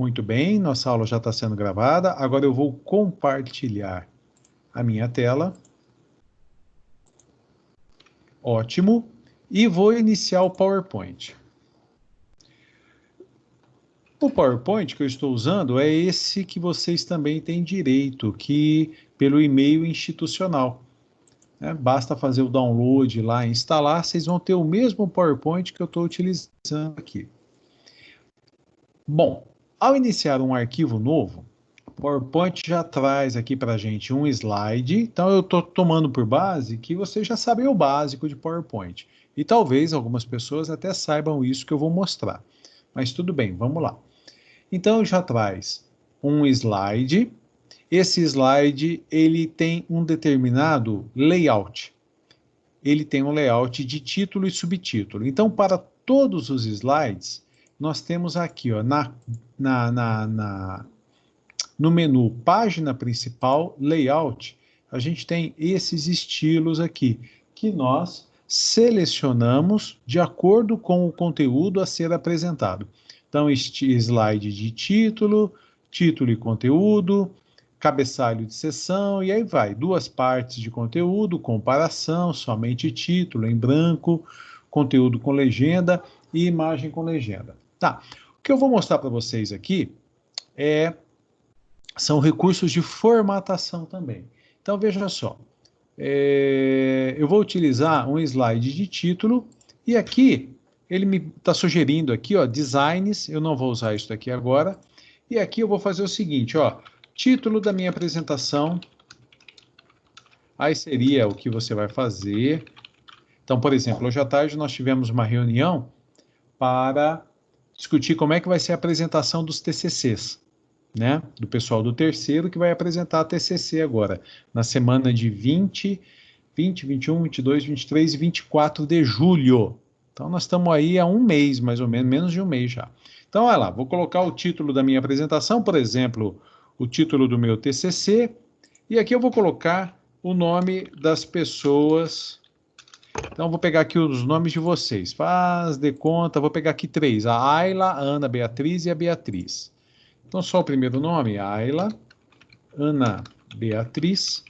Muito bem, nossa aula já está sendo gravada. Agora eu vou compartilhar a minha tela. Ótimo. E vou iniciar o PowerPoint. O PowerPoint que eu estou usando é esse que vocês também têm direito, que pelo e-mail institucional. Basta fazer o download lá e instalar, vocês vão ter o mesmo PowerPoint que eu estou utilizando aqui. Bom, ao iniciar um arquivo novo, o PowerPoint já traz aqui para a gente um slide, então eu estou tomando por base que vocês já sabem o básico de PowerPoint. E talvez algumas pessoas até saibam isso que eu vou mostrar. Mas tudo bem, vamos lá. Então já traz um slide. Esse slide ele tem um determinado layout. Ele tem um layout de título e subtítulo. Então, para todos os slides, nós temos aqui, ó, no menu Página Principal, Layout, a gente tem esses estilos aqui, que nós selecionamos de acordo com o conteúdo a ser apresentado. Então, slide de título, título e conteúdo, cabeçalho de seção, e aí vai. Duas partes de conteúdo, comparação, somente título em branco, conteúdo com legenda e imagem com legenda. Tá, o que eu vou mostrar para vocês aqui são recursos de formatação também. Então, veja só. Eu vou utilizar um slide de título, e aqui, ele me está sugerindo aqui, ó, designs, eu não vou usar isso daqui agora, e aqui eu vou fazer o seguinte, ó, título da minha apresentação, aí seria o que você vai fazer. Então, por exemplo, hoje à tarde nós tivemos uma reunião para discutir como é que vai ser a apresentação dos TCCs, né? Do pessoal do terceiro que vai apresentar a TCC agora, na semana de 20, 21, 22, 23 e 24 de julho. Então, nós estamos aí há um mês, mais ou menos, menos de um mês já. Então, olha lá, vou colocar o título da minha apresentação, por exemplo, o título do meu TCC, e aqui eu vou colocar o nome das pessoas. Então, vou pegar aqui os nomes de vocês. Faz de conta, vou pegar aqui três, a Ayla, a Ana Beatriz e a Beatriz. Então, só o primeiro nome, Ayla, Ana Beatriz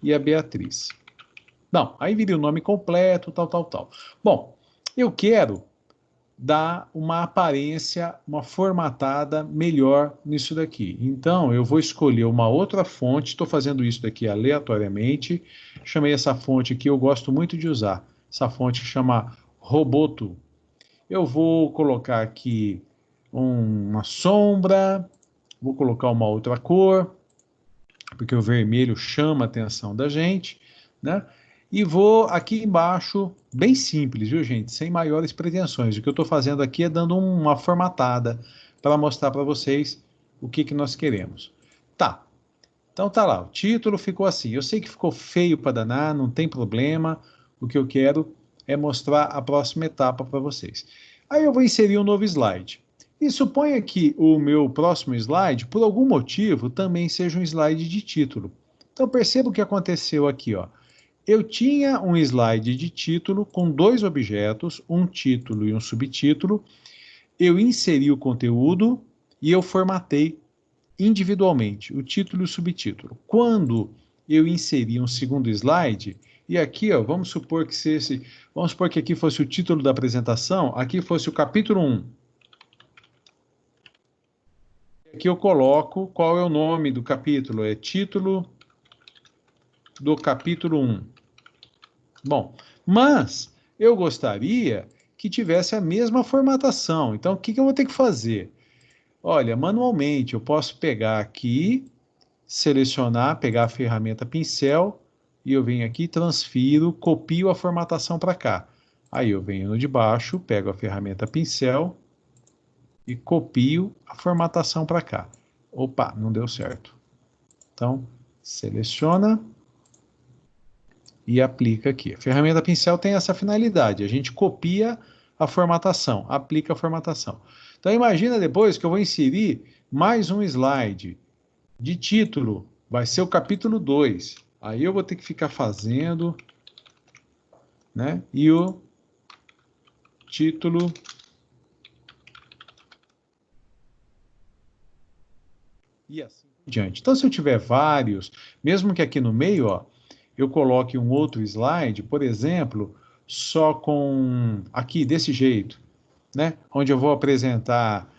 e a Beatriz. Não, aí viria o nome completo, tal. Bom, eu quero dar uma aparência, uma formatada melhor nisso daqui. Então, eu vou escolher uma outra fonte, estou fazendo isso daqui aleatoriamente, chamei essa fonte aqui, eu gosto muito de usar, essa fonte que chama Roboto. Eu vou colocar aqui uma sombra, vou colocar uma outra cor, porque o vermelho chama a atenção da gente, né? E vou aqui embaixo, bem simples, viu, gente? Sem maiores pretensões. O que eu estou fazendo aqui é dando uma formatada para mostrar para vocês o que nós queremos. Tá, então tá lá, o título ficou assim. Eu sei que ficou feio para danar, não tem problema. O que eu quero é mostrar a próxima etapa para vocês. Aí eu vou inserir um novo slide. E suponha que o meu próximo slide, por algum motivo, também seja um slide de título. Então perceba o que aconteceu aqui, ó. Eu tinha um slide de título com dois objetos, um título e um subtítulo. Eu inseri o conteúdo e eu formatei individualmente o título e o subtítulo. Quando eu inseri um segundo slide, e aqui, ó, vamos supor que aqui fosse o título da apresentação, aqui fosse o capítulo 1. Aqui eu coloco qual é o nome do capítulo, é título do capítulo 1. Bom, mas eu gostaria que tivesse a mesma formatação. Então, o que eu vou ter que fazer? Olha, manualmente, eu posso pegar aqui, selecionar, pegar a ferramenta pincel, e eu venho aqui, transfiro, copio a formatação para cá. Aí eu venho no de baixo, pego a ferramenta pincel e copio a formatação para cá. Opa, não deu certo. Então, seleciona e aplica aqui. A ferramenta pincel tem essa finalidade, a gente copia a formatação, aplica a formatação. Então imagina depois que eu vou inserir mais um slide de título, vai ser o capítulo 2. Aí eu vou ter que ficar fazendo, né? E o título e assim por diante. Então, se eu tiver vários, mesmo que aqui no meio, ó, eu coloque um outro slide, por exemplo, só com aqui desse jeito, né? Onde eu vou apresentar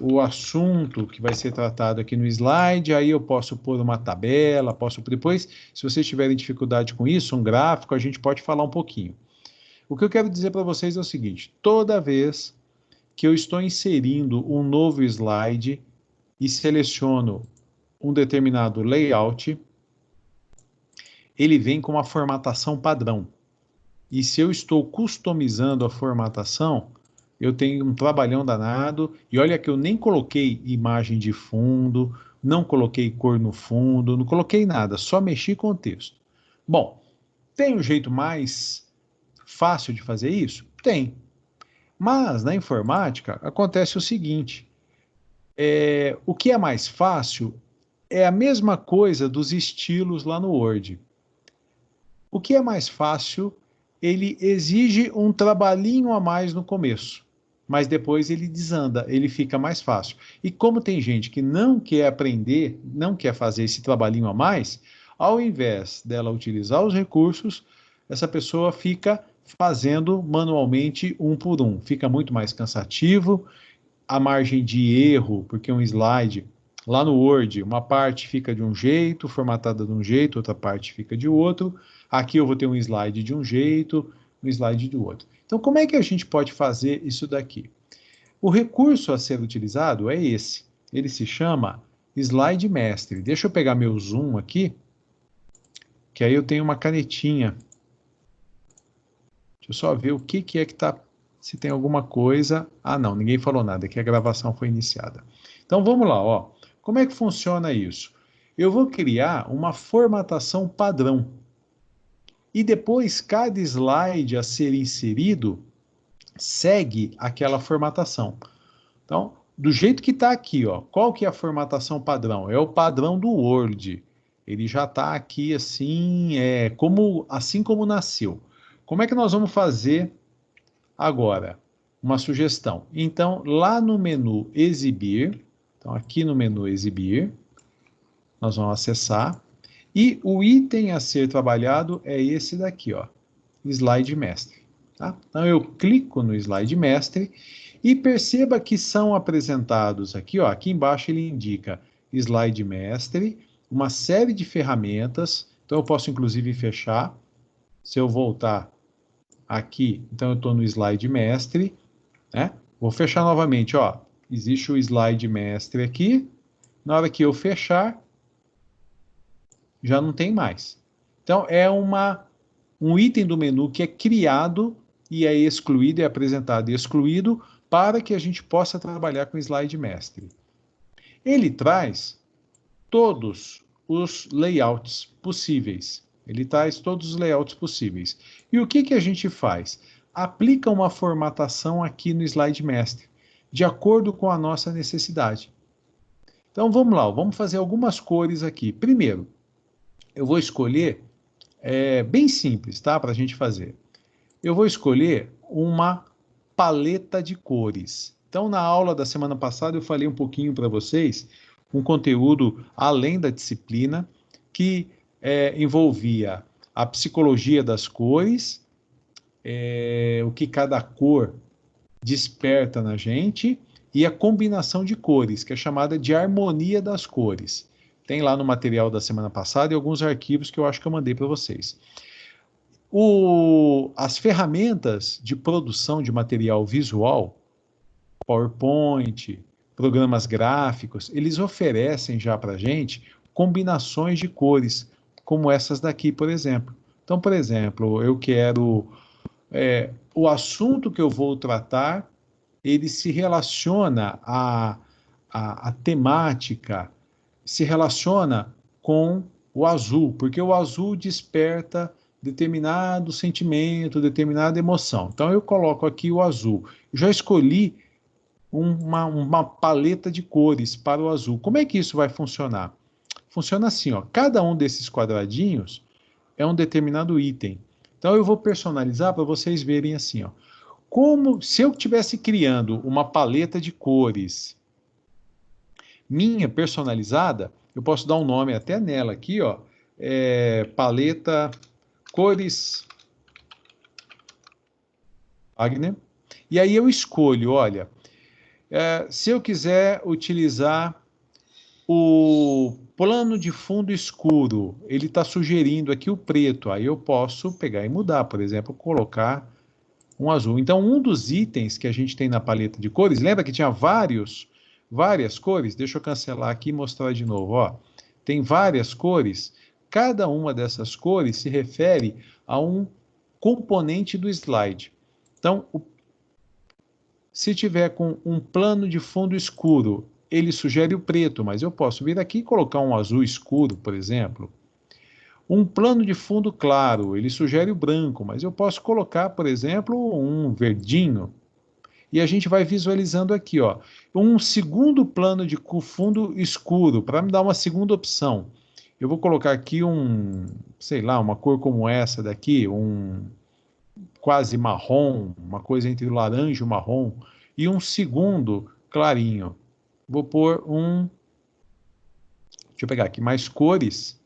o assunto que vai ser tratado aqui no slide, aí eu posso pôr uma tabela, posso depois, se vocês tiverem dificuldade com isso, um gráfico, a gente pode falar um pouquinho. O que eu quero dizer para vocês é o seguinte: toda vez que eu estou inserindo um novo slide e seleciono um determinado layout, ele vem com uma formatação padrão. E se eu estou customizando a formatação, eu tenho um trabalhão danado. E olha que eu nem coloquei imagem de fundo, não coloquei cor no fundo, não coloquei nada, só mexi com o texto. Bom, tem um jeito mais fácil de fazer isso? Tem. Mas na informática acontece o seguinte: o que é mais fácil é a mesma coisa dos estilos lá no Word. O que é mais fácil, ele exige um trabalhinho a mais no começo, mas depois ele desanda, ele fica mais fácil. E como tem gente que não quer aprender, não quer fazer esse trabalhinho a mais, ao invés dela utilizar os recursos, essa pessoa fica fazendo manualmente um por um. Fica muito mais cansativo, a margem de erro, porque um slide lá no Word, uma parte fica de um jeito, formatada de um jeito, outra parte fica de outro. Aqui eu vou ter um slide de um jeito, um slide de outro. Então, como é que a gente pode fazer isso daqui? O recurso a ser utilizado é esse. Ele se chama Slide Mestre. Deixa eu pegar meu zoom aqui, que aí eu tenho uma canetinha. Deixa eu só ver o que é que está... Se tem alguma coisa... Ah, não, ninguém falou nada, que a gravação foi iniciada. Então, vamos lá, ó. Como é que funciona isso? Eu vou criar uma formatação padrão. E depois, cada slide a ser inserido segue aquela formatação. Então, do jeito que está aqui, ó, qual que é a formatação padrão? É o padrão do Word. Ele já está aqui assim, assim como nasceu. Como é que nós vamos fazer agora? Uma sugestão. Então, lá no menu Exibir, então aqui no menu Exibir, nós vamos acessar, e o item a ser trabalhado é esse daqui, ó, Slide Mestre. Tá? Então, eu clico no Slide Mestre e perceba que são apresentados aqui, ó, aqui embaixo ele indica Slide Mestre, uma série de ferramentas. Então, eu posso inclusive fechar. Se eu voltar aqui, então eu estou no Slide Mestre, né? Vou fechar novamente, ó. Existe o Slide Mestre aqui. Na hora que eu fechar, já não tem mais. Então, é um item do menu que é criado e é excluído, é apresentado e excluído para que a gente possa trabalhar com o Slide Mestre. Ele traz todos os layouts possíveis. Ele traz todos os layouts possíveis. E o que a gente faz? Aplica uma formatação aqui no Slide Mestre, de acordo com a nossa necessidade. Então, vamos lá, vamos fazer algumas cores aqui. Primeiro, eu vou escolher, bem simples, tá? Para a gente fazer. Eu vou escolher uma paleta de cores. Então, na aula da semana passada, eu falei um pouquinho para vocês, um conteúdo além da disciplina, que envolvia a psicologia das cores, o que cada cor desperta na gente, e a combinação de cores, que é chamada de harmonia das cores. Tem lá no material da semana passada e alguns arquivos que eu acho que eu mandei para vocês. As ferramentas de produção de material visual, PowerPoint, programas gráficos, eles oferecem já para a gente combinações de cores, como essas daqui, por exemplo. Então, por exemplo, eu quero... o assunto que eu vou tratar, ele se relaciona a temática, se relaciona com o azul, porque o azul desperta determinado sentimento, determinada emoção. Então, eu coloco aqui o azul. Eu já escolhi uma paleta de cores para o azul. Como é que isso vai funcionar? Funciona assim, ó. Cada um desses quadradinhos é um determinado item. Então, eu vou personalizar para vocês verem assim, ó. Como se eu estivesse criando uma paleta de cores minha, personalizada, eu posso dar um nome até nela aqui, ó, paleta cores Wagner. E aí eu escolho, olha, se eu quiser utilizar o plano de fundo escuro, ele está sugerindo aqui o preto, aí eu posso pegar e mudar, por exemplo, colocar um azul. Então, um dos itens que a gente tem na paleta de cores, lembra que tinha várias cores? Deixa eu cancelar aqui e mostrar de novo, ó. Tem várias cores, cada uma dessas cores se refere a um componente do slide. Então, se tiver com um plano de fundo escuro, ele sugere o preto, mas eu posso vir aqui e colocar um azul escuro, por exemplo. Um plano de fundo claro, ele sugere o branco, mas eu posso colocar, por exemplo, um verdinho. E a gente vai visualizando aqui, ó, um segundo plano de fundo escuro, para me dar uma segunda opção. Eu vou colocar aqui sei lá, uma cor como essa daqui, quase marrom, uma coisa entre o laranja e o marrom, e um segundo clarinho. Vou pôr deixa eu pegar aqui mais cores.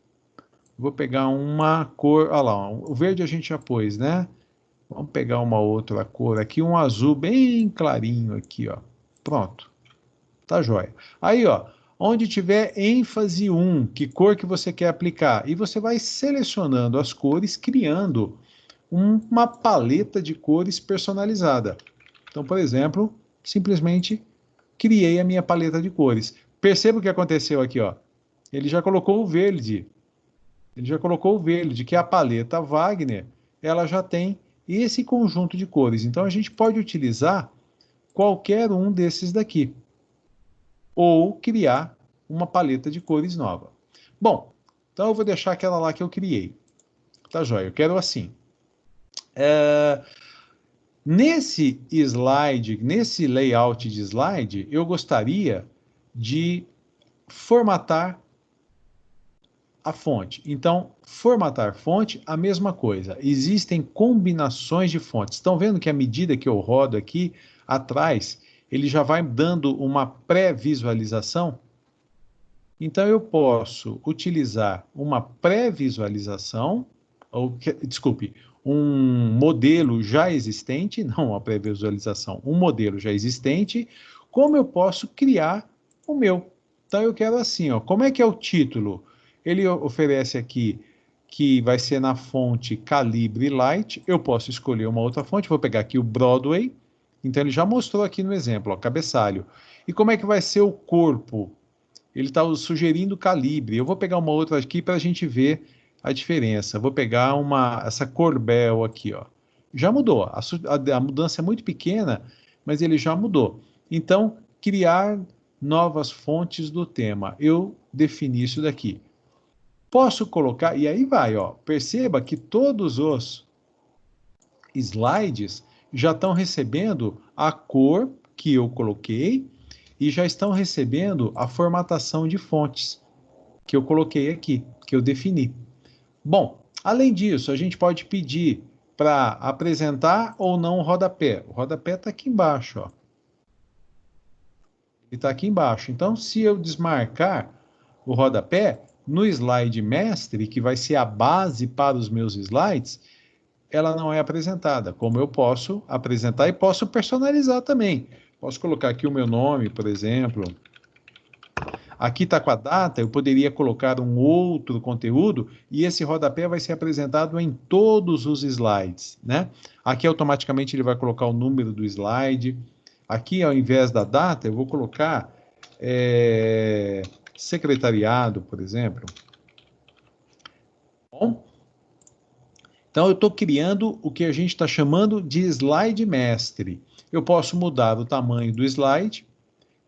Vou pegar uma cor, olha lá, o verde a gente já pôs, né? Vamos pegar uma outra cor aqui, um azul bem clarinho aqui, ó. Pronto. Tá joia. Aí, ó, onde tiver ênfase 1, que cor que você quer aplicar? E você vai selecionando as cores, criando uma paleta de cores personalizada. Então, por exemplo, simplesmente criei a minha paleta de cores. Perceba o que aconteceu aqui, ó. Ele já colocou o verde. Ele já colocou o verde, que é a paleta Wagner, ela já tem esse conjunto de cores. Então, a gente pode utilizar qualquer um desses daqui. Ou criar uma paleta de cores nova. Bom, então eu vou deixar aquela lá que eu criei. Tá joia? Eu quero assim. Nesse slide, nesse layout de slide, eu gostaria de formatar a fonte. Então, formatar fonte, a mesma coisa. Existem combinações de fontes. Estão vendo que à medida que eu rodo aqui atrás, ele já vai dando uma pré-visualização? Então, eu posso utilizar uma pré-visualização, desculpe, um modelo já existente, não uma pré-visualização, um modelo já existente, como eu posso criar o meu. Então, eu quero assim, ó, como é que é o título? Ele oferece aqui que vai ser na fonte Calibre Light, eu posso escolher uma outra fonte, vou pegar aqui o Broadway, então ele já mostrou aqui no exemplo, ó, cabeçalho. E como é que vai ser o corpo? Ele está sugerindo calibre. Eu vou pegar uma outra aqui para a gente ver a diferença. Vou pegar essa Corbel aqui, ó. Já mudou. A mudança é muito pequena, mas ele já mudou. Então, criar novas fontes do tema. Eu defini isso daqui. Posso colocar, e aí vai, ó. Perceba que todos os slides já estão recebendo a cor que eu coloquei e já estão recebendo a formatação de fontes que eu coloquei aqui, que eu defini. Bom, além disso, a gente pode pedir para apresentar ou não o rodapé. O rodapé está aqui embaixo, ó. Ele está aqui embaixo. Então, se eu desmarcar o rodapé, no slide mestre, que vai ser a base para os meus slides, ela não é apresentada, como eu posso apresentar e posso personalizar também. Posso colocar aqui o meu nome, por exemplo. Aqui está com a data, eu poderia colocar um outro conteúdo e esse rodapé vai ser apresentado em todos os slides, né? Aqui automaticamente ele vai colocar o número do slide. Aqui, ao invés da data, eu vou colocar secretariado, por exemplo. Bom, então eu estou criando o que a gente está chamando de slide mestre. Eu posso mudar o tamanho do slide.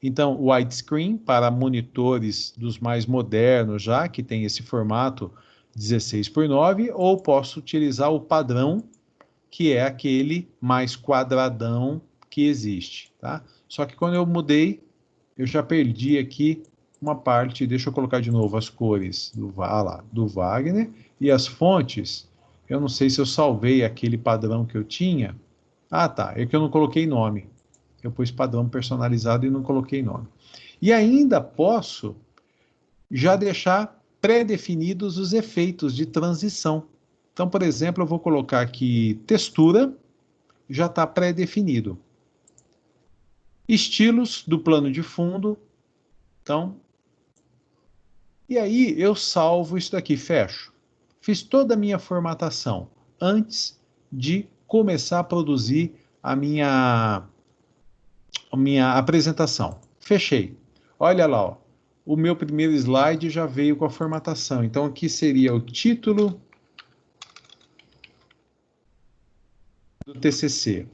Então, widescreen para monitores dos mais modernos já, que tem esse formato 16:9, ou posso utilizar o padrão, que é aquele mais quadradão que existe, tá? Só que quando eu mudei, eu já perdi aqui uma parte, deixa eu colocar de novo as cores do Wagner, e as fontes, eu não sei se eu salvei aquele padrão que eu tinha. Ah, tá, é que eu não coloquei nome. Eu pus padrão personalizado e não coloquei nome. E ainda posso já deixar pré-definidos os efeitos de transição. Então, por exemplo, eu vou colocar aqui textura, já está pré-definido. Estilos do plano de fundo. Então, e aí eu salvo isso daqui, fecho. Fiz toda a minha formatação antes de começar a produzir a minha apresentação. Fechei. Olha lá, ó. O meu primeiro slide já veio com a formatação. Então, aqui seria o título do TCC.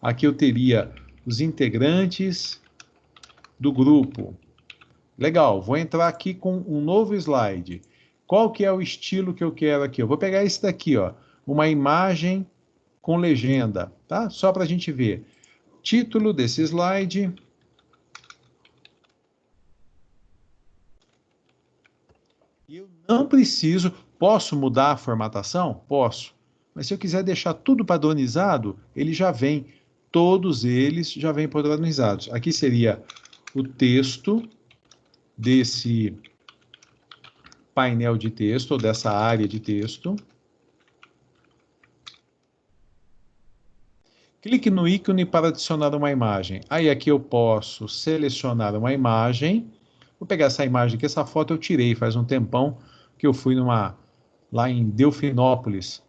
Aqui eu teria os integrantes do grupo. Legal, vou entrar aqui com um novo slide. Qual que é o estilo que eu quero aqui? Eu vou pegar esse daqui, ó, uma imagem com legenda, tá? Só para a gente ver. Título desse slide. E eu não preciso, posso mudar a formatação? Posso. Mas se eu quiser deixar tudo padronizado, ele já vem, todos eles já vêm padronizados. Aqui seria o texto desse painel de texto, ou dessa área de texto. Clique no ícone para adicionar uma imagem. Aí aqui eu posso selecionar uma imagem. Vou pegar essa imagem aqui, essa foto eu tirei faz um tempão que eu fui lá em Delfinópolis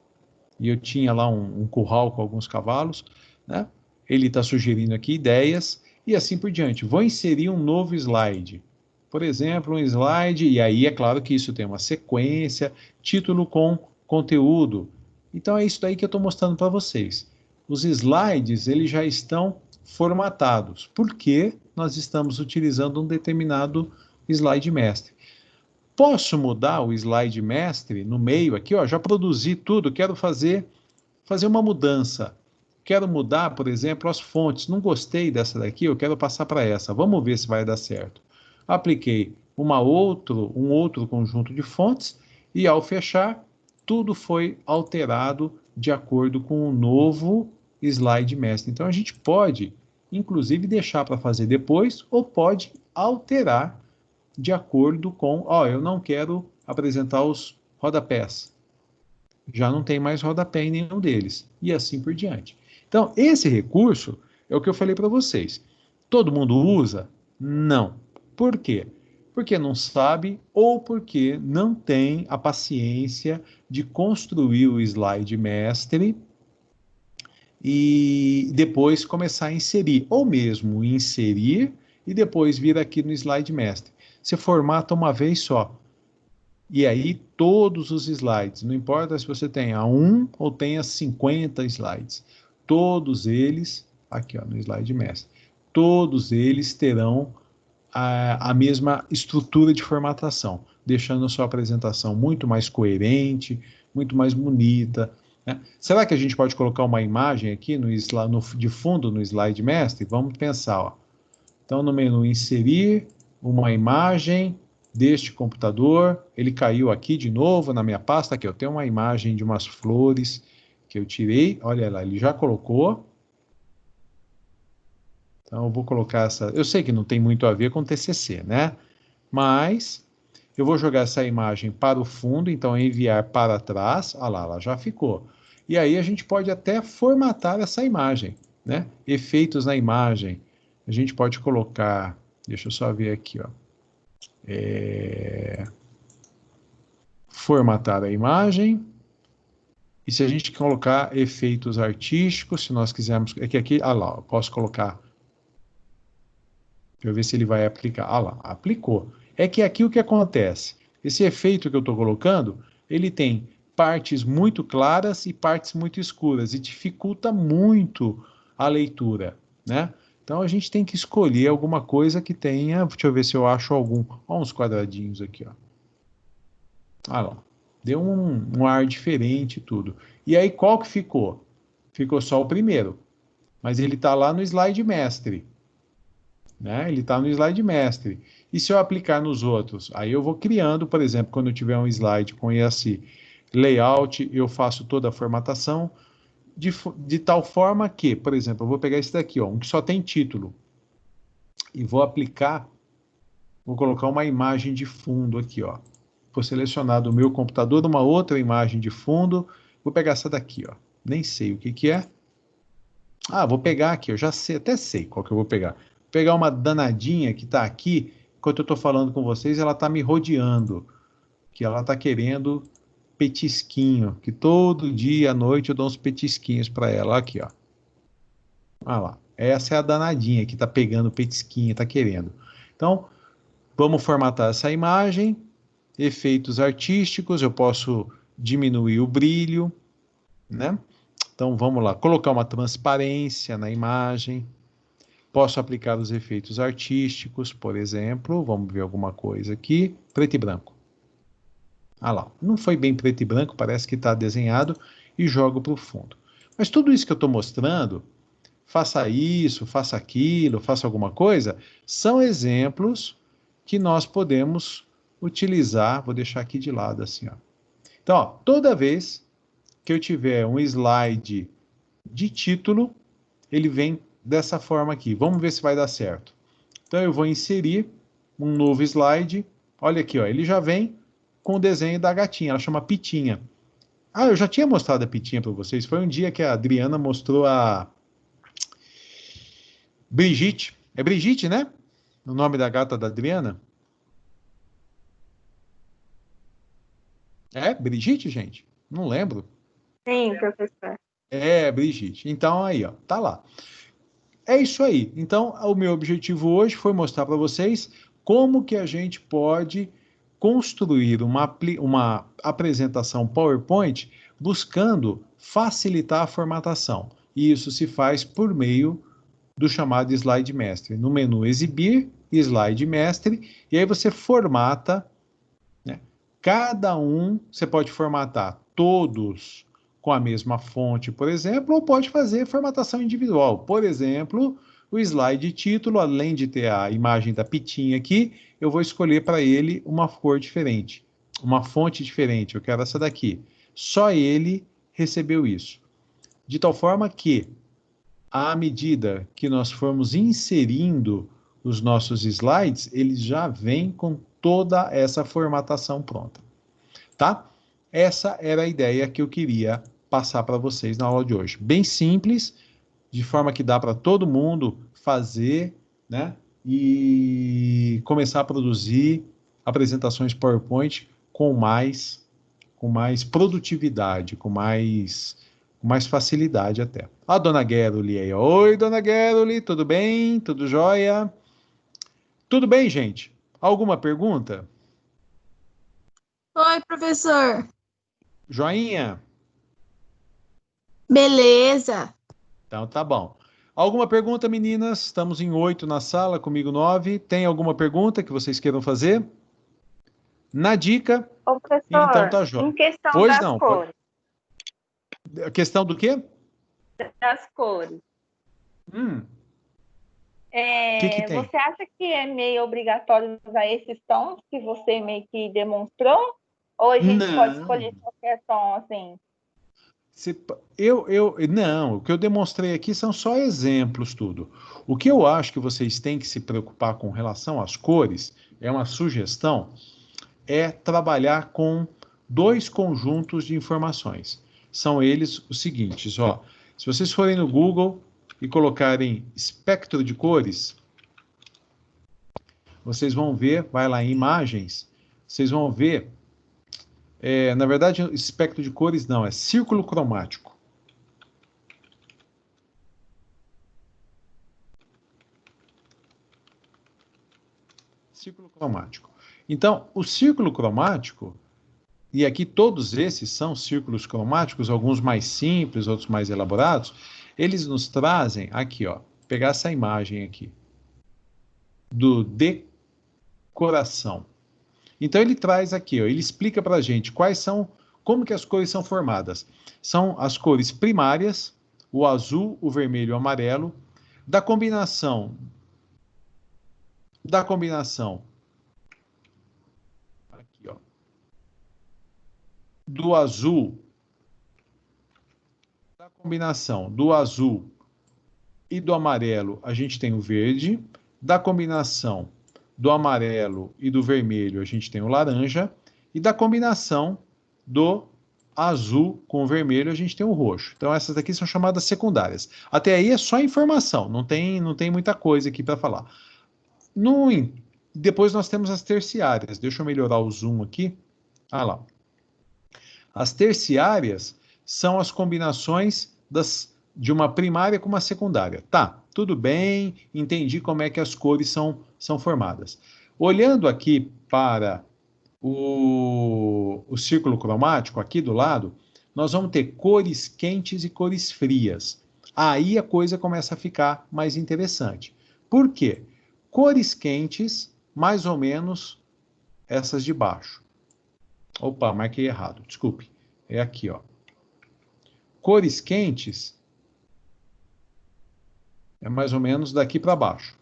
e eu tinha lá um curral com alguns cavalos, né? Ele está sugerindo aqui ideias e assim por diante. Vou inserir um novo slide. Por exemplo, um slide, e aí é claro que isso tem uma sequência, título com conteúdo. Então é isso daí que eu estou mostrando para vocês. Os slides, eles já estão formatados, porque nós estamos utilizando um determinado slide mestre. Posso mudar o slide mestre no meio aqui, ó, já produzi tudo, quero fazer uma mudança. Quero mudar, por exemplo, as fontes. Não gostei dessa daqui, eu quero passar para essa. Vamos ver se vai dar certo. Apliquei um outro conjunto de fontes e ao fechar, tudo foi alterado de acordo com o novo slide mestre. Então a gente pode, inclusive, deixar para fazer depois ou pode alterar de acordo com, ó, eu não quero apresentar os rodapés. Já não tem mais rodapé em nenhum deles. E assim por diante. Então, esse recurso é o que eu falei para vocês. Todo mundo usa? Não. Por quê? Porque não sabe ou porque não tem a paciência de construir o slide mestre e depois começar a inserir, ou mesmo inserir e depois vir aqui no slide mestre. Você formata uma vez só. E aí todos os slides, não importa se você tenha um ou tenha 50 slides, todos eles, aqui ó, no slide mestre, todos eles terão a mesma estrutura de formatação, deixando a sua apresentação muito mais coerente, muito mais bonita, né? Será que a gente pode colocar uma imagem aqui de fundo no slide mestre? Vamos pensar, ó. Então no menu inserir uma imagem deste computador, ele caiu aqui de novo na minha pasta, aqui eu tenho uma imagem de umas flores que eu tirei, olha lá, ele já colocou. Então eu vou colocar essa, eu sei que não tem muito a ver com TCC, né? Mas eu vou jogar essa imagem para o fundo, então enviar para trás, ah lá, ela já ficou. E aí a gente pode até formatar essa imagem, né? Efeitos na imagem, a gente pode colocar, deixa eu só ver aqui, ó. Formatar a imagem. E se a gente colocar efeitos artísticos, se nós quisermos, é que aqui, ah lá, eu posso colocar, deixa eu ver se ele vai aplicar, ah lá, aplicou. É que aqui o que acontece, esse efeito que eu estou colocando, ele tem partes muito claras e partes muito escuras, e dificulta muito a leitura, né? Então a gente tem que escolher alguma coisa que tenha, deixa eu ver se eu acho algum, ó, uns quadradinhos aqui, ó. Ah lá, deu um ar diferente e tudo. E aí qual que ficou? Ficou só o primeiro, mas ele está lá no slide mestre, né? Ele está no slide mestre. E se eu aplicar nos outros? Aí eu vou criando, por exemplo, quando eu tiver um slide com esse layout, eu faço toda a formatação, de tal forma que, por exemplo, eu vou pegar esse daqui, ó, um que só tem título, e vou aplicar, vou colocar uma imagem de fundo aqui, ó. Vou selecionar do meu computador uma outra imagem de fundo, vou pegar essa daqui, ó. Nem sei o que que é. Ah, vou pegar aqui, eu já sei, até sei qual que eu vou pegar. Vou pegar uma danadinha que está aqui, enquanto eu estou falando com vocês, ela está me rodeando, que ela está querendo petisquinho, que todo dia à noite eu dou uns petisquinhos para ela. Aqui, ó. Olha lá. Essa é a danadinha que está pegando petisquinho, está querendo. Então, vamos formatar essa imagem. Efeitos artísticos, eu posso diminuir o brilho, né? Então, vamos lá. Colocar uma transparência na imagem. Posso aplicar os efeitos artísticos, por exemplo. Vamos ver alguma coisa aqui. Preto e branco. Ah lá, não foi bem preto e branco, parece que está desenhado e jogo para o fundo. Mas tudo isso que eu estou mostrando, faça isso, faça aquilo, faça alguma coisa, são exemplos que nós podemos utilizar. Vou deixar aqui de lado assim, ó. Então, ó, toda vez que eu tiver um slide de título, ele vem dessa forma aqui. Vamos ver se vai dar certo. Então, eu vou inserir um novo slide. Olha aqui, ó, ele já vem com o desenho da gatinha, ela chama Pitinha. Ah, eu já tinha mostrado a Pitinha para vocês. Foi um dia que a Adriana mostrou a Brigitte. É Brigitte, né? O nome da gata da Adriana? É Brigitte, gente? Não lembro. Sim, professor. É Brigitte. Então aí, ó, tá lá. É isso aí. Então, o meu objetivo hoje foi mostrar para vocês como que a gente pode construir uma apresentação PowerPoint buscando facilitar a formatação. E isso se faz por meio do chamado slide mestre. No menu exibir, slide mestre, e aí você formata, né? Cada um, você pode formatar todos com a mesma fonte, por exemplo, ou pode fazer formatação individual. Por exemplo, o slide título, além de ter a imagem da pitinha aqui, eu vou escolher para ele uma cor diferente, uma fonte diferente. Eu quero essa daqui. Só ele recebeu isso. De tal forma que, à medida que nós formos inserindo os nossos slides, eles já vêm com toda essa formatação pronta, tá? Essa era a ideia que eu queria passar para vocês na aula de hoje. Bem simples, de forma que dá para todo mundo fazer, né? E começar a produzir apresentações PowerPoint com mais produtividade, com mais facilidade até. A dona Geruli aí. Oi, dona Geruli, tudo bem? Tudo jóia? Tudo bem, gente? Alguma pergunta? Oi, professor. Joinha? Beleza. Então tá bom. Alguma pergunta, meninas? Estamos em 8 na sala, comigo 9. Tem alguma pergunta que vocês queiram fazer? Na dica, Ô, então professor, tá em jóia. questão Pois das não. cores, A questão do quê? das cores, O que tem? você acha que é meio obrigatório usar esses tons que você meio que demonstrou? Ou a gente pode Não. escolher qualquer tom, assim? Não, o que eu demonstrei aqui são só exemplos, tudo. O que eu acho que vocês têm que se preocupar com relação às cores, é uma sugestão, é trabalhar com dois conjuntos de informações. São eles os seguintes, ó. Se vocês forem no Google e colocarem espectro de cores, vocês vão ver, vai lá em imagens, vocês vão ver, na verdade, espectro de cores não, é círculo cromático. Círculo cromático. Então, o círculo cromático, e aqui todos esses são círculos cromáticos, alguns mais simples, outros mais elaborados, eles nos trazem, aqui, ó, pegar essa imagem aqui, do decoração. Então ele traz aqui, ó, ele explica para a gente quais são, como que as cores são formadas. São as cores primárias, o azul, o vermelho e o amarelo, da combinação, da combinação, aqui, ó, do azul, da combinação do azul e do amarelo, a gente tem o verde. Da combinação do amarelo e do vermelho, a gente tem o laranja. E da combinação do azul com o vermelho, a gente tem o roxo. Então, essas daqui são chamadas secundárias. Até aí é só informação, não tem muita coisa aqui para falar. Depois nós temos as terciárias. Deixa eu melhorar o zoom aqui. Ah lá. As terciárias são as combinações de uma primária com uma secundária. Tá, tudo bem, entendi como é que as cores são formadas. Olhando aqui para o círculo cromático, aqui do lado, nós vamos ter cores quentes e cores frias. Aí a coisa começa a ficar mais interessante. Por quê? Cores quentes, mais ou menos essas de baixo. Opa, marquei errado, desculpe. É aqui, ó. Cores quentes é mais ou menos daqui para baixo.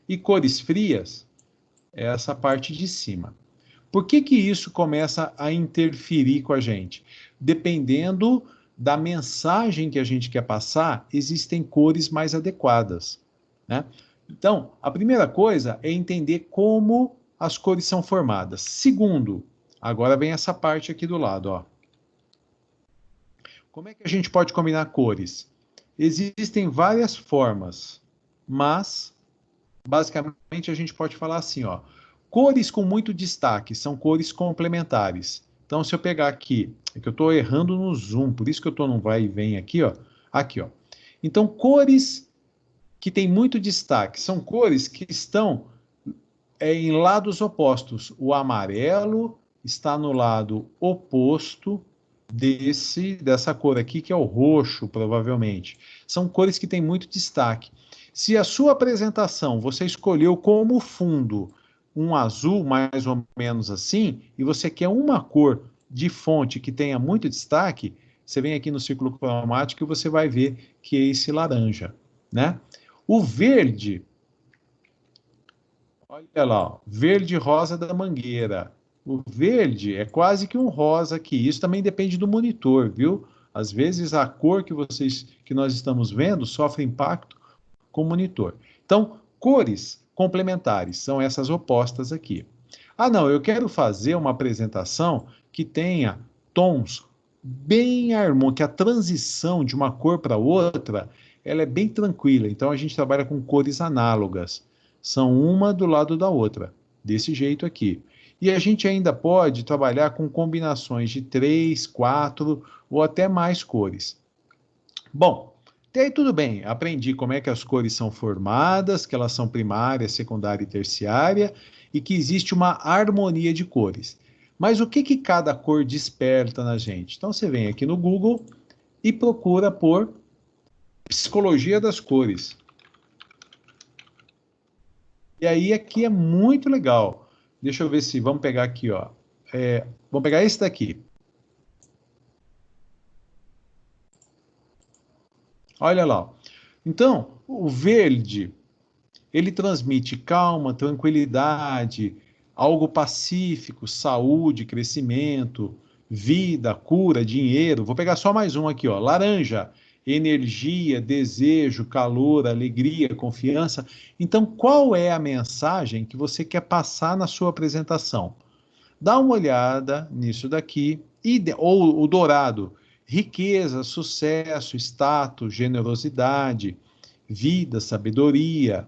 E cores frias é essa parte de cima. Por que que isso começa a interferir com a gente? Dependendo da mensagem que a gente quer passar, existem cores mais adequadas, né? Então, a primeira coisa é entender como as cores são formadas. Segundo, agora vem essa parte aqui do lado, ó. Como é que a gente pode combinar cores? Existem várias formas, mas basicamente a gente pode falar assim, ó. Cores com muito destaque são cores complementares. Então, se eu pegar aqui, é que eu estou errando no zoom, por isso que eu estou no vai e vem aqui, ó. Aqui, ó. Então, cores que têm muito destaque são cores que estão em lados opostos. O amarelo está no lado oposto dessa cor aqui, que é o roxo, provavelmente. São cores que têm muito destaque. Se a sua apresentação você escolheu como fundo um azul, mais ou menos assim, e você quer uma cor de fonte que tenha muito destaque, você vem aqui no círculo cromático e você vai ver que é esse laranja, né? O verde, olha lá, ó, verde rosa da mangueira. O verde é quase que um rosa aqui. Isso também depende do monitor, viu? Às vezes a cor que nós estamos vendo sofre impacto com o monitor. Então, cores complementares são essas opostas aqui. Ah, não, eu quero fazer uma apresentação que tenha tons bem harmônicos, que a transição de uma cor para outra, ela é bem tranquila. Então, a gente trabalha com cores análogas. São uma do lado da outra, desse jeito aqui. E a gente ainda pode trabalhar com combinações de 3, 4 ou até mais cores. Bom, até aí tudo bem, aprendi como é que as cores são formadas, que elas são primária, secundária e terciária, e que existe uma harmonia de cores. Mas o que que cada cor desperta na gente? Então você vem aqui no Google e procura por psicologia das cores. E aí aqui é muito legal. Deixa eu ver se, vamos pegar aqui, ó. Vamos pegar esse daqui. Olha lá. Então, o verde, ele transmite calma, tranquilidade, algo pacífico, saúde, crescimento, vida, cura, dinheiro. Vou pegar só mais um aqui, ó. Laranja, energia, desejo, calor, alegria, confiança. Então, qual é a mensagem que você quer passar na sua apresentação? Dá uma olhada nisso daqui, ou o dourado, riqueza, sucesso, status, generosidade, vida, sabedoria.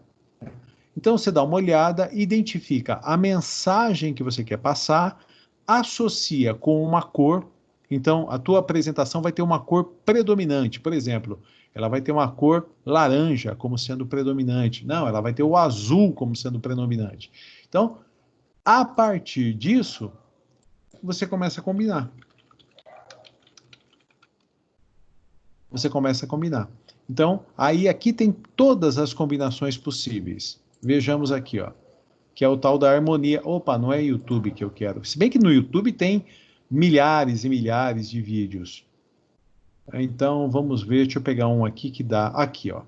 Então você dá uma olhada, identifica a mensagem que você quer passar, associa com uma cor. Então a tua apresentação vai ter uma cor predominante. Por exemplo, ela vai ter uma cor laranja como sendo predominante. Não, ela vai ter o azul como sendo predominante. Então, a partir disso, você começa a combinar. Você começa a combinar. Então, aí aqui tem todas as combinações possíveis. Vejamos aqui, ó, que é o tal da harmonia. Opa, não é YouTube que eu quero. Se bem que no YouTube tem milhares e milhares de vídeos. Então, vamos ver, deixa eu pegar um aqui que dá. Aqui, ó.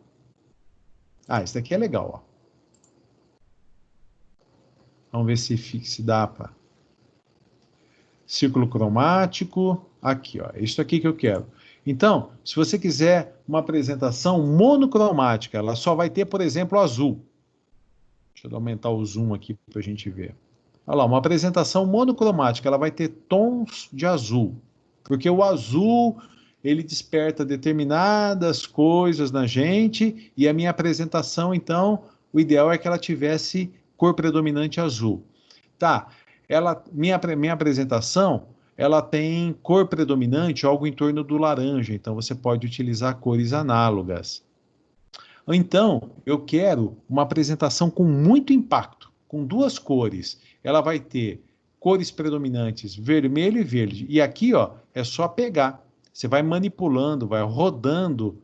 Ah, esse daqui é legal, ó. Vamos ver se dá para. Círculo cromático. Aqui, ó, é isso aqui que eu quero. Então, se você quiser uma apresentação monocromática, ela só vai ter, por exemplo, azul. Deixa eu aumentar o zoom aqui para a gente ver. Olha lá, uma apresentação monocromática, ela vai ter tons de azul. Porque o azul, ele desperta determinadas coisas na gente, e a minha apresentação, então, o ideal é que ela tivesse cor predominante azul. Tá, minha apresentação, ela tem cor predominante, algo em torno do laranja, então você pode utilizar cores análogas. Ou então, eu quero uma apresentação com muito impacto, com duas cores. Ela vai ter cores predominantes, vermelho e verde. E aqui, ó, é só pegar. Você vai manipulando, vai rodando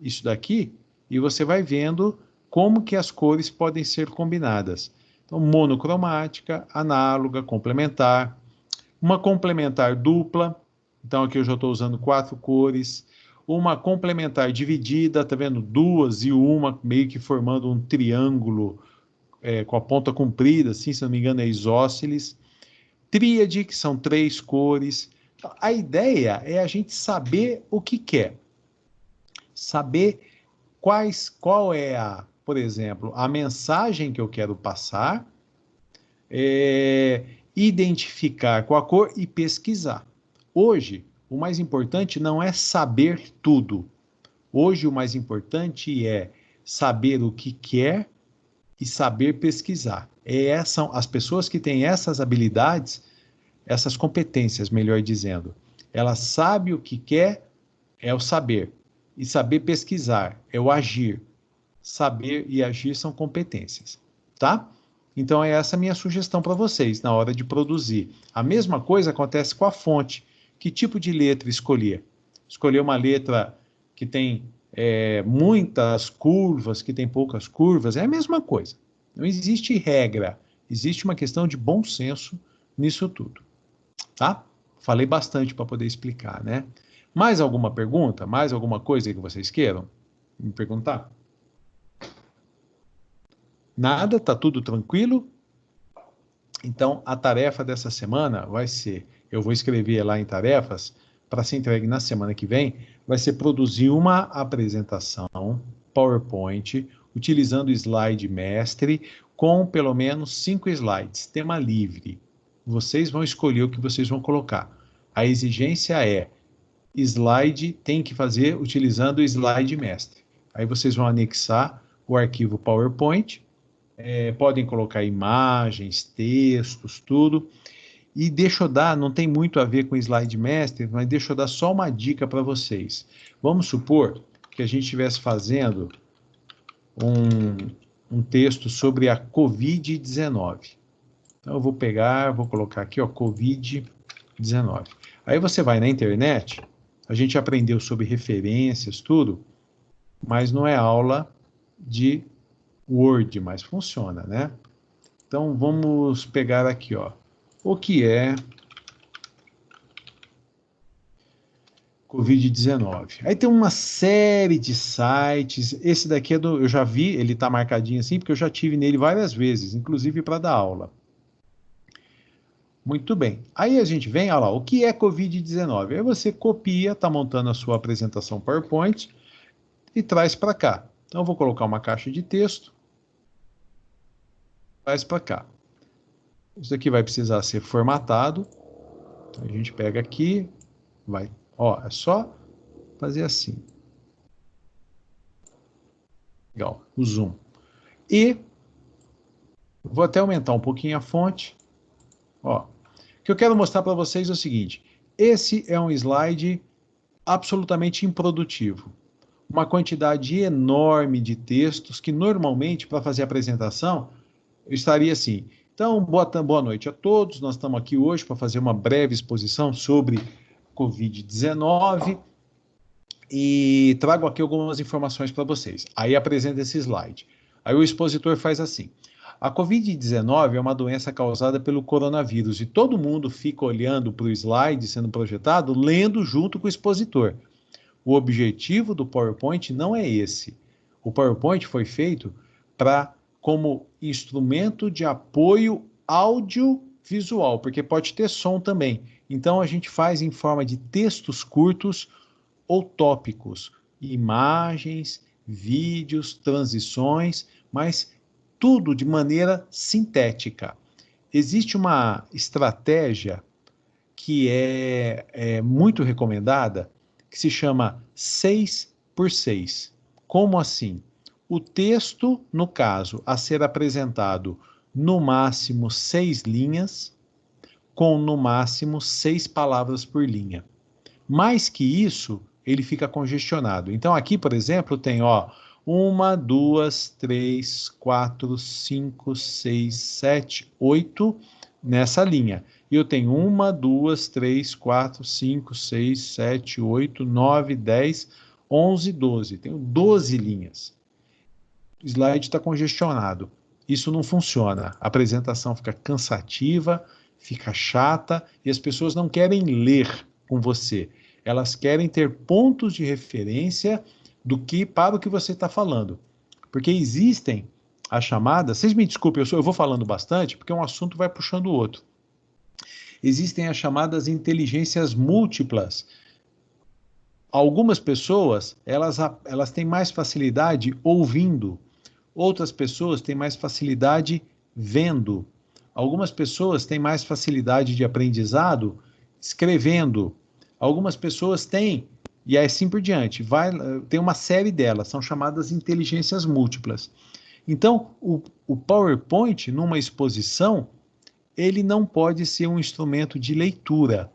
isso daqui e você vai vendo como que as cores podem ser combinadas. Então, monocromática, análoga, complementar. Uma complementar dupla. Então, aqui eu já estou usando 4 cores. Uma complementar dividida, tá vendo? 2 e uma, meio que formando um triângulo com a ponta comprida, assim, se não me engano, é isósceles. Tríade, que são 3 cores. Então, a ideia é a gente saber o que quer. Saber qual é por exemplo, a mensagem que eu quero passar, identificar com a cor e pesquisar. Hoje, o mais importante não é saber tudo. Hoje, o mais importante é saber o que quer e saber pesquisar. São as pessoas que têm essas habilidades, essas competências, melhor dizendo. Ela sabe o que quer, é o saber. E saber pesquisar é o agir. Saber e agir são competências, tá? Então, é essa a minha sugestão para vocês na hora de produzir. A mesma coisa acontece com a fonte. Que tipo de letra escolher? Escolher uma letra que tem muitas curvas, que tem poucas curvas, é a mesma coisa. Não existe regra, existe uma questão de bom senso nisso tudo, tá? Falei bastante para poder explicar, né? Mais alguma pergunta? Mais alguma coisa que vocês queiram me perguntar? Nada? Tá tudo tranquilo? Então, a tarefa dessa semana vai ser, eu vou escrever lá em tarefas, para ser entregue na semana que vem, vai ser produzir uma apresentação PowerPoint, utilizando o slide mestre, com pelo menos 5 slides, tema livre. Vocês vão escolher o que vocês vão colocar. A exigência é, slide tem que fazer utilizando o slide mestre. Aí vocês vão anexar o arquivo PowerPoint, podem colocar imagens, textos, tudo. E deixa eu dar, não tem muito a ver com slide mestre, mas deixa eu dar só uma dica para vocês. Vamos supor que a gente estivesse fazendo um texto sobre a Covid-19. Então eu vou pegar, vou colocar aqui, ó, Covid-19. Aí você vai na internet, a gente aprendeu sobre referências, tudo, mas não é aula de Word, mas funciona, né? Então, vamos pegar aqui, ó, o que é Covid-19. Aí tem uma série de sites, esse daqui eu já vi, ele está marcadinho assim, porque eu já tive nele várias vezes, inclusive para dar aula. Muito bem. Aí a gente vem, olha lá, o que é Covid-19? Aí você copia, está montando a sua apresentação PowerPoint e traz para cá. Então, eu vou colocar uma caixa de texto, traz para cá. Isso aqui vai precisar ser formatado. Então, a gente pega aqui, vai, ó, é só fazer assim. Legal, o zoom. E vou até aumentar um pouquinho a fonte. Ó, o que eu quero mostrar para vocês é o seguinte: esse é um slide absolutamente improdutivo. Uma quantidade enorme de textos que normalmente, para fazer a apresentação, eu estaria assim. Então, boa noite a todos. Nós estamos aqui hoje para fazer uma breve exposição sobre Covid-19 e trago aqui algumas informações para vocês. Aí apresenta esse slide. Aí o expositor faz assim. A Covid-19 é uma doença causada pelo coronavírus e todo mundo fica olhando para o slide sendo projetado, lendo junto com o expositor. O objetivo do PowerPoint não é esse. O PowerPoint foi feito como instrumento de apoio visual, porque pode ter som também. Então, a gente faz em forma de textos curtos ou tópicos, imagens, vídeos, transições, mas tudo de maneira sintética. Existe uma estratégia que é muito recomendada, que se chama 6x6. Como assim? O texto, no caso, a ser apresentado no máximo 6 linhas, com no máximo 6 palavras por linha. Mais que isso, ele fica congestionado. Então, aqui, por exemplo, tem, ó, 1, 2, 3, 4, 5, 6, 7, 8 nessa linha. E eu tenho 1, 2, 3, 4, 5, 6, 7, 8, 9, 10, 11, 12. Tenho 12 linhas. O slide está congestionado. Isso não funciona. A apresentação fica cansativa, fica chata e as pessoas não querem ler com você. Elas querem ter pontos de referência para o que você está falando. Porque existem as chamadas, vocês me desculpem, eu vou falando bastante, porque um assunto vai puxando o outro. Existem as chamadas inteligências múltiplas. Algumas pessoas, elas têm mais facilidade ouvindo. Outras pessoas têm mais facilidade vendo. Algumas pessoas têm mais facilidade de aprendizado escrevendo. Algumas pessoas têm, e assim por diante. Tem uma série delas, são chamadas inteligências múltiplas. Então, o PowerPoint, numa exposição, ele não pode ser um instrumento de leitura.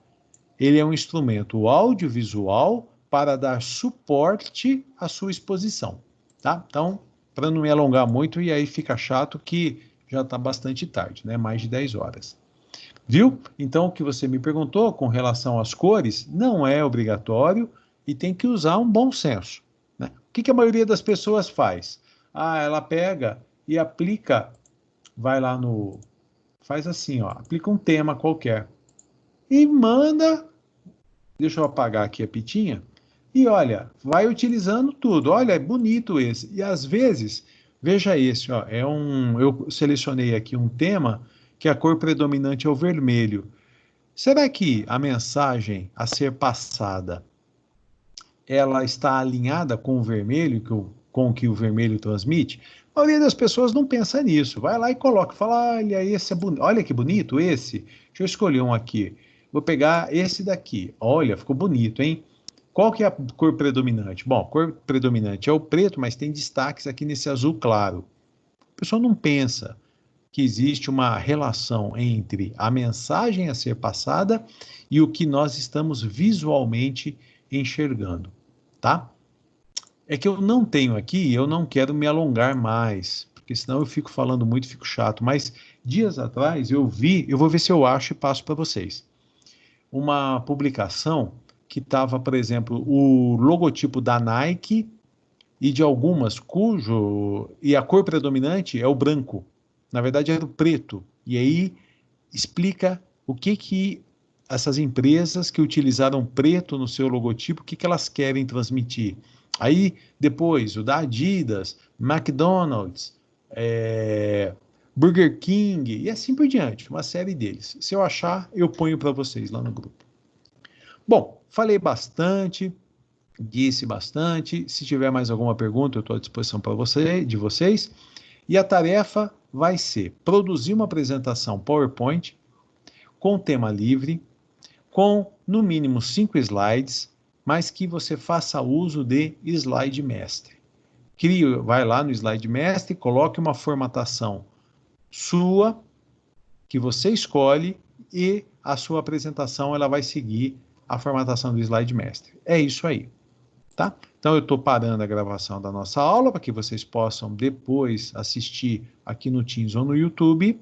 Ele é um instrumento audiovisual para dar suporte à sua exposição. Tá? Então, para não me alongar muito, e aí fica chato que já está bastante tarde, né? Mais de 10 horas. Viu? Então, o que você me perguntou com relação às cores, não é obrigatório e tem que usar um bom senso. Né? O que a maioria das pessoas faz? Ela pega e aplica, vai lá faz assim, ó, aplica um tema qualquer e manda, deixa eu apagar aqui a pitinha, e olha, vai utilizando tudo. Olha, é bonito esse. E às vezes, veja esse, ó, eu selecionei aqui um tema que a cor predominante é o vermelho. Será que a mensagem a ser passada, ela está alinhada com o vermelho, com o que o vermelho transmite? A maioria das pessoas não pensa nisso. Vai lá e coloca, fala, olha, esse é bonito, olha que bonito esse. Deixa eu escolher um aqui. Vou pegar esse daqui. Olha, ficou bonito, hein? Qual que é a cor predominante? Bom, a cor predominante é o preto, mas tem destaques aqui nesse azul claro. A pessoa não pensa que existe uma relação entre a mensagem a ser passada e o que nós estamos visualmente enxergando, tá? É que eu não tenho aqui, eu não quero me alongar mais, porque senão eu fico falando muito e fico chato, mas dias atrás eu vou ver se eu acho e passo para vocês, uma publicação que estava, por exemplo, o logotipo da Nike e de algumas e a cor predominante é o branco. Na verdade, era o preto. E aí explica o que essas empresas que utilizaram preto no seu logotipo, o que elas querem transmitir. Aí, depois, o da Adidas, McDonald's, Burger King, e assim por diante, uma série deles. Se eu achar, eu ponho para vocês lá no grupo. Bom, falei bastante, disse bastante. Se tiver mais alguma pergunta, eu estou à disposição de vocês. E a tarefa vai ser produzir uma apresentação PowerPoint com tema livre, com no mínimo 5 slides, mas que você faça uso de slide mestre. Vai lá no slide mestre, coloque uma formatação sua, que você escolhe, e a sua apresentação ela vai seguir a formatação do slide mestre. É isso aí, tá? Então eu estou parando a gravação da nossa aula para que vocês possam depois assistir aqui no Teams ou no YouTube.